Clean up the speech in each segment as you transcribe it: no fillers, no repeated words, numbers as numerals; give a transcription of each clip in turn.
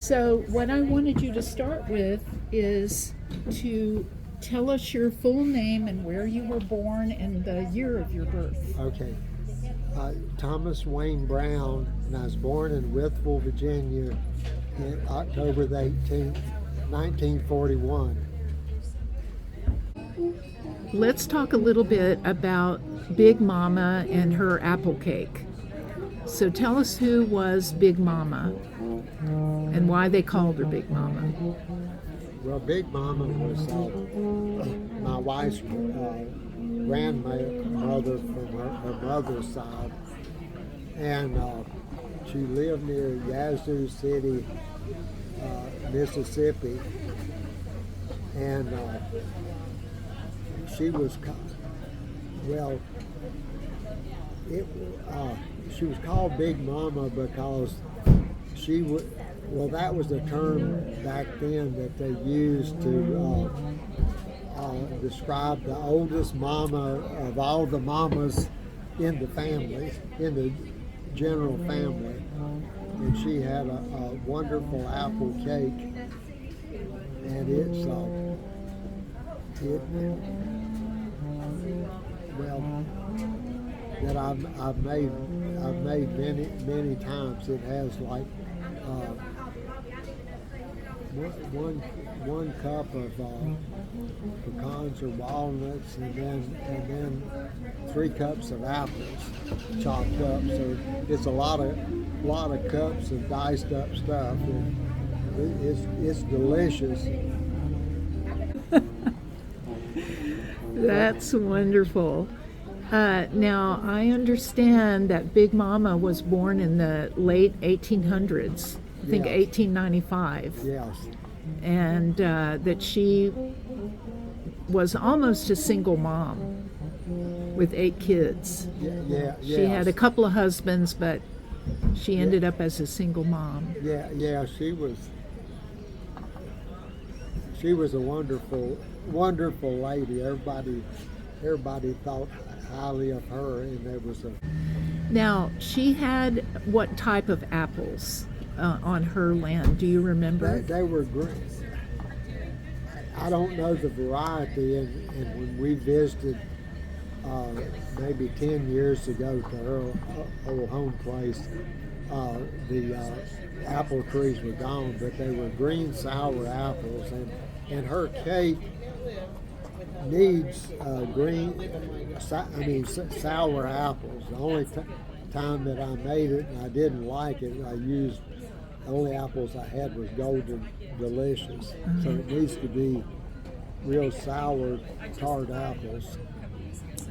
So, what I wanted you to start with is to tell us your full name and where you were born and the year of your birth. Okay. Thomas Wayne Brown, and I was born in Withville, Virginia, in October the 18th, 1941. Let's talk a little bit about Big Mama and her apple cake. So, tell us who was Big Mama and why they called her Big Mama. Well, Big Mama was my wife's grandmother from her mother's side, and she lived near Yazoo City, Mississippi, and she was well. It she was called Big Mama because she would. Well, that was the term back then that they used to describe the oldest mama of all the mamas in the family, in the general family. And she had a wonderful apple cake, and that I've made many times. It has like one cup of pecans or walnuts, and then 3 cups of apples chopped up. So it's a lot of cups of diced up stuff. And it's delicious. That's wonderful. Now, I understand that Big Mama was born in the late 1800s, I think Yes. 1895. Yes. And that she was almost a single mom with 8 kids. Yeah. She had a couple of husbands, but she ended up as a single mom. Yeah. She was a wonderful lady. Everybody thought highly of her, and there was a. Now, she had what type of apples on her land? Do you remember? They were great. I don't know the variety, and when we visited maybe 10 years ago to her old home place, the apple trees were gone, but they were green sour apples, and her cake needs sour apples. The only time that I made it and I didn't like it, I used the only apples I had was Golden Delicious. So it needs to be real sour, tart apples.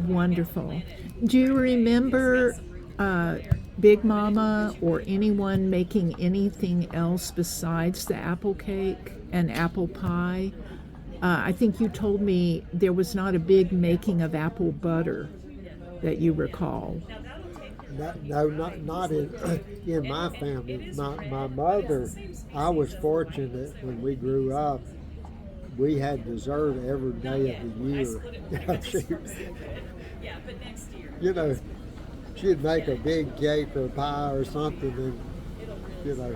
Wonderful. Do you remember Big Mama or anyone making anything else besides the apple cake and apple pie? I think you told me there was not a big making of apple butter that you recall. No, not in my family. My mother, I was fortunate when we grew up. We had dessert every day of the year. She'd make a big cake or pie or something, and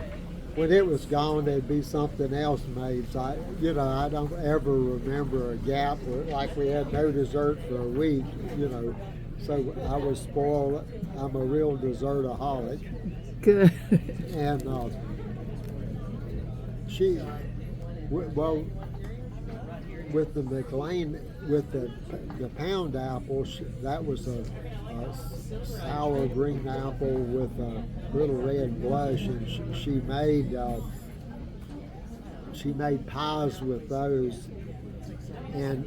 when it was gone, there'd be something else made. So I don't ever remember a gap like we had no dessert for a week. So I was spoiled. I'm a real dessertaholic. Good. And with the McLean, with the pound apple, that was a sour green apple with a little red blush, and she made pies with those, and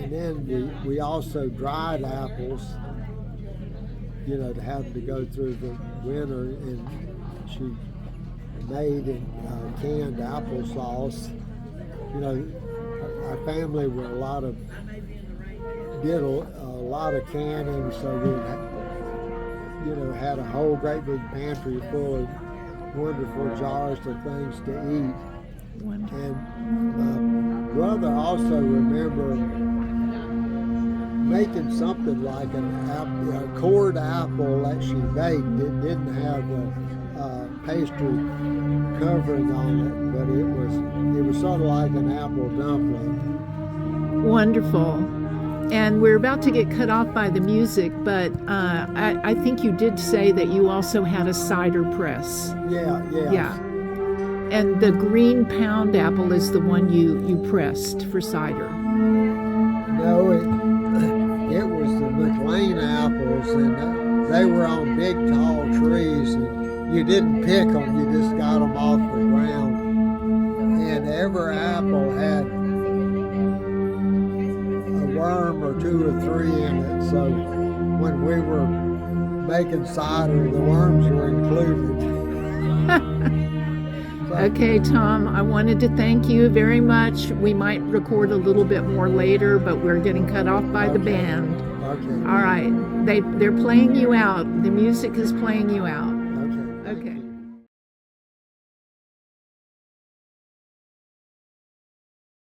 then we also dried apples, to have to go through the winter, and she made canned applesauce. Our family were did a lot of canning, so we had a whole great big pantry full of wonderful jars of things to eat. Wonderful. And my brother also remember making something like a cord apple that she baked. It didn't have pastry covering on it, but it was sort of like an apple dumpling. Wonderful. And we're about to get cut off by the music, but I think you did say that you also had a cider press. Yeah. Yeah. And the green pound apple is the one you pressed for cider. No, it was the McLean apples, and they were on big tall trees, and you didn't pick them, you just got them off the ground. And every apple had a worm or two or three in it, so when we were making cider, the worms were included. Okay, Tom, I wanted to thank you very much. We might record a little bit more later, but we're getting cut off by the band. Okay. All right. They're playing you out. The music is playing you out. Okay. Okay.